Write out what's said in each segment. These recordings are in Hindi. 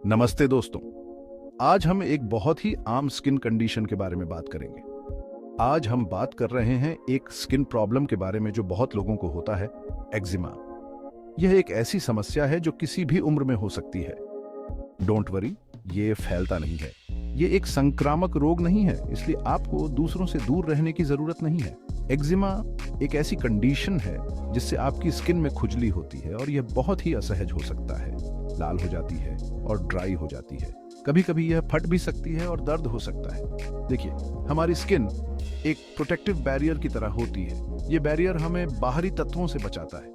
नमस्ते दोस्तों। आज हम एक बहुत ही आम स्किन कंडीशन के बारे में बात करेंगे। आज हम बात कर रहे हैं एक स्किन प्रॉब्लम के बारे में जो बहुत लोगों को होता है, एक्जिमा। यह एक ऐसी समस्या है जो किसी भी उम्र में हो सकती है। डोंट वरी, ये फैलता नहीं है। ये एक संक्रामक रोग नहीं है, इसलिए आपको दूसरों से दूर रहने की जरूरत नहीं है। एक्जिमा एक ऐसी कंडीशन है जिससे आपकी स्किन में खुजली होती है और यह बहुत ही असहज हो सकता है। लाल हो जाती है और ड्राई हो जाती है। कभी कभी यह फट भी सकती है और दर्द हो सकता है। देखिए, हमारी स्किन एक प्रोटेक्टिव बैरियर की तरह होती है। ये बैरियर हमें बाहरी तत्वों से बचाता है।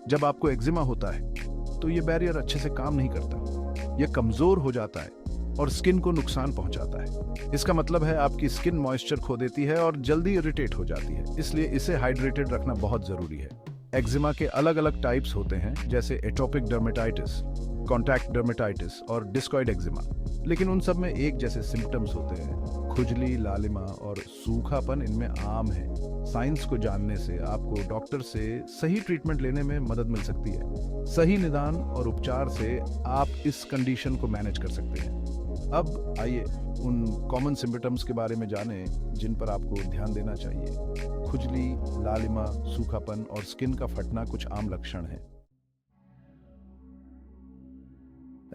जब आपको एक्जिमा होता है तो ये बैरियर अच्छे से काम नहीं करता। यह कमजोर हो जाता है और स्किन को नुकसान पहुंचाता है। इसका मतलब है आपकी स्किन मॉइस्चर खो देती है और जल्दी इरिटेट हो जाती है। इसलिए इसे हाइड्रेटेड रखना बहुत जरूरी है। एक्जिमा के अलग अलग टाइप्स होते हैं, जैसे एटोपिक डर्मेटाइटिस, कॉन्टैक्ट डर्मेटाइटिस और डिस्कॉइड एक्जिमा। लेकिन उन सब में एक जैसे सिम्टम्स होते हैं। खुजली, लालिमा और सूखापन इनमें आम है। साइंस को जानने से आपको डॉक्टर से सही ट्रीटमेंट लेने में मदद मिल सकती है। सही निदान और उपचार से आप इस कंडीशन को मैनेज कर सकते हैं। अब आइए उन कॉमन सिम्टम्स के बारे में जानें जिन पर आपको ध्यान देना चाहिए। खुजली, लालिमा, सूखापन और स्किन का फटना कुछ आम लक्षण हैं।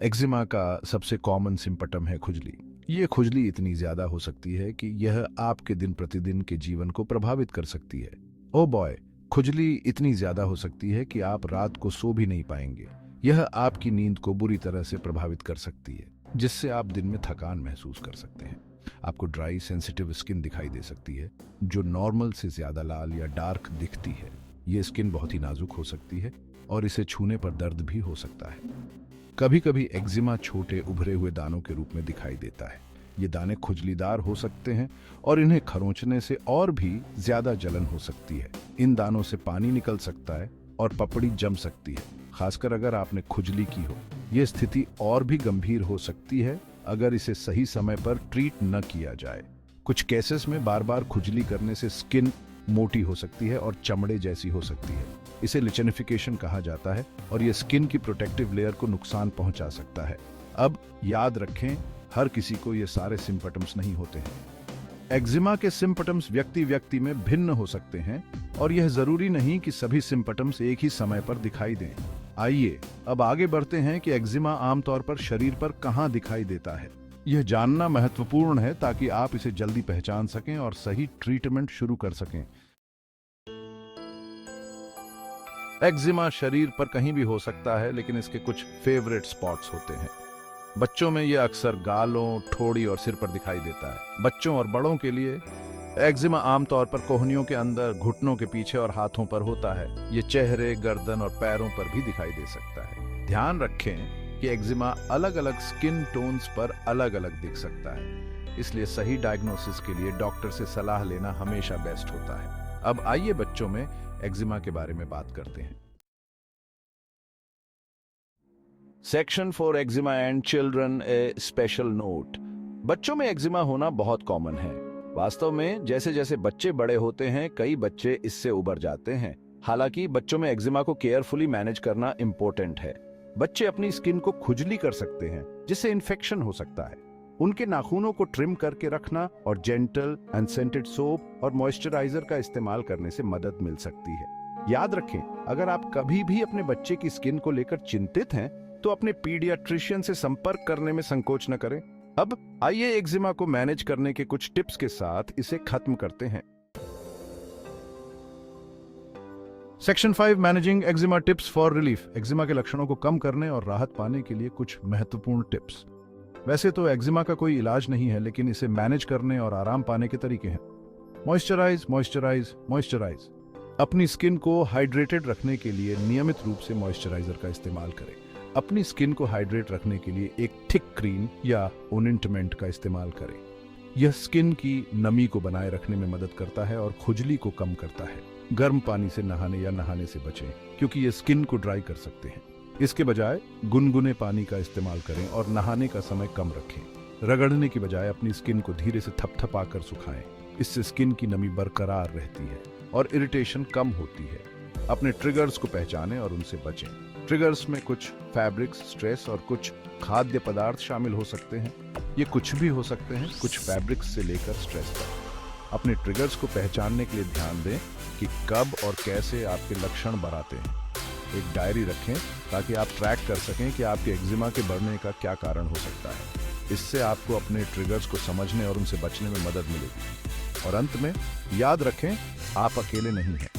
एक्जिमा का सबसे कॉमन सिम्पटम है खुजली। ये खुजली इतनी ज्यादा हो सकती है कि यह आपके दिन प्रतिदिन के जीवन को प्रभावित कर सकती है। ओ बॉय, खुजली इतनी ज्यादा हो सकती है कि आप रात को सो भी नहीं पाएंगे। यह आपकी नींद को बुरी तरह से प्रभावित कर सकती है, जिससे आप दिन में थकान महसूस कर सकते हैं। आपको ड्राई सेंसिटिव स्किन दिखाई दे सकती है, जो नॉर्मल से ज्यादा लाल या डार्क दिखती है। ये स्किन बहुत ही नाजुक हो सकती है और इसे छूने पर दर्द भी हो सकता है। कभी कभी एक्जिमा छोटे उभरे हुए दानों के रूप में दिखाई देता है। ये दाने खुजलीदार हो सकते हैं और इन्हें खरोंचने से और भी ज्यादा जलन हो सकती है। इन दानों से पानी निकल सकता है और पपड़ी जम सकती है, खासकर अगर आपने खुजली की हो। यह स्थिति और भी गंभीर हो सकती है अगर इसे सही समय पर ट्रीट न किया जाए। कुछ केसेस में बार बार खुजली करने से स्किन मोटी हो सकती है और चमड़े जैसी हो सकती है। इसे लिचेनिफिकेशन कहा जाता है और यह स्किन की प्रोटेक्टिव लेयर को नुकसान पहुंचा सकता है। अब याद रखें, हर किसी को ये सारे सिम्पटम्स नहीं होते हैं। एक्जिमा के सिम्पटम्स व्यक्ति व्यक्ति में भिन्न हो सकते हैं और यह जरूरी नहीं कि सभी सिम्पटम्स एक ही समय पर दिखाई दें। आइए अब आगे बढ़ते हैं कि एक्जिमा आमतौर पर शरीर पर कहां दिखाई देता है। यह जानना महत्वपूर्ण है ताकि आप इसे जल्दी पहचान सकें और सही ट्रीटमेंट शुरू कर सकें। एक्जिमा शरीर पर कहीं भी हो सकता है, लेकिन इसके कुछ फेवरेट स्पॉट्स होते हैं। बच्चों में यह अक्सर गालों, ठोड़ी और सिर पर दिखाई देता है। बच्चों और बड़ों के लिए एक्जिमा आमतौर पर कोहनियों के अंदर, घुटनों के पीछे और हाथों पर होता है। ये चेहरे, गर्दन और पैरों पर भी दिखाई दे सकता है। ध्यान रखें कि एक्जिमा अलग अलग स्किन टोन्स पर अलग अलग दिख सकता है, इसलिए सही डायग्नोसिस के लिए डॉक्टर से सलाह लेना हमेशा बेस्ट होता है। अब आइए बच्चों में एक्जिमा के बारे में बात करते हैं। Section for eczema and children, A special note. बच्चों में एक्जिमा होना बहुत कॉमन है। वास्तव में जैसे जैसे बच्चे बड़े होते हैं, कई बच्चे इससे उबर जाते हैं। हालांकि बच्चों में एक्जिमा को केयरफुली मैनेज करना इंपॉर्टेंट है। बच्चे अपनी स्किन को खुजली कर सकते हैं, जिससे इन्फेक्शन हो सकता है। उनके नाखूनों को ट्रिम करके रखना और जेंटल अनसेंटेड सोप और मॉइस्चराइजर का इस्तेमाल करने से मदद मिल सकती है। याद रखें, अगर आप कभी भी अपने बच्चे की स्किन को लेकर चिंतित हैं, तो अपने पीडियाट्रिशियन से संपर्क करने में संकोच न करें। अब आइए एक्जिमा को मैनेज करने के कुछ टिप्स के साथ इसे खत्म करते हैं। Section 5, managing eczema tips for relief. Eczema के लक्षणों को कम करने और राहत पाने के लिए कुछ महत्वपूर्ण टिप्स। वैसे तो एक्जिमा का कोई इलाज नहीं है, लेकिन इसे मैनेज करने और आराम पाने के तरीके हैं। Moisturise, moisturise, moisturise. अपनी स्किन को हाइड्रेटेड रखने के लिए नियमित रूप से मॉइस्चराइजर का इस्तेमाल करें। अपनी स्किन को हाइड्रेट रखने के लिए एक थिक क्रीम या ओनिंटमेंट का इस्तेमाल करें। यह स्किन की नमी को बनाए रखने में मदद करता है और खुजली को कम करता है। गर्म पानी से नहाने या नहाने से बचें, क्योंकि ये स्किन को ड्राई कर सकते हैं। इसके बजाय गुनगुने पानी का इस्तेमाल करें और नहाने का समय कम रखें। रगड़ने की बजाय अपनी स्किन को धीरे से थपथपाकर सुखाएं। इससे स्किन की नमी बरकरार रहती है और इरिटेशन कम होती है। अपने ट्रिगर्स को पहचानें और उनसे बचें। ट्रिगर्स में कुछ फैब्रिक्स, स्ट्रेस और कुछ खाद्य पदार्थ शामिल हो सकते हैं। ये कुछ भी हो सकते हैं, कुछ फैब्रिक्स से लेकर स्ट्रेस तक। अपने ट्रिगर्स को पहचानने के लिए ध्यान दें कि कब और कैसे आपके लक्षण बढ़ाते हैं। एक डायरी रखें ताकि आप ट्रैक कर सकें कि आपके एक्जिमा के बढ़ने का क्या कारण हो सकता है। इससे आपको अपने ट्रिगर्स को समझने और उनसे बचने में मदद मिलेगी। और अंत में याद रखें, आप अकेले नहीं हैं।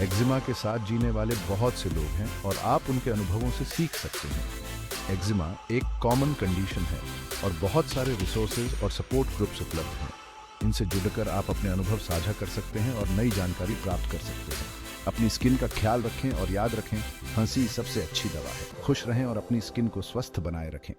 एक्जिमा के साथ जीने वाले बहुत से लोग हैं और आप उनके अनुभवों से सीख सकते हैं। एक्जिमा एक कॉमन कंडीशन है और बहुत सारे रिसोर्सेज और सपोर्ट ग्रुप्स उपलब्ध हैं। इनसे जुड़कर आप अपने अनुभव साझा कर सकते हैं और नई जानकारी प्राप्त कर सकते हैं। अपनी स्किन का ख्याल रखें और याद रखें, हंसी सबसे अच्छी दवा है। खुश रहें और अपनी स्किन को स्वस्थ बनाए रखें।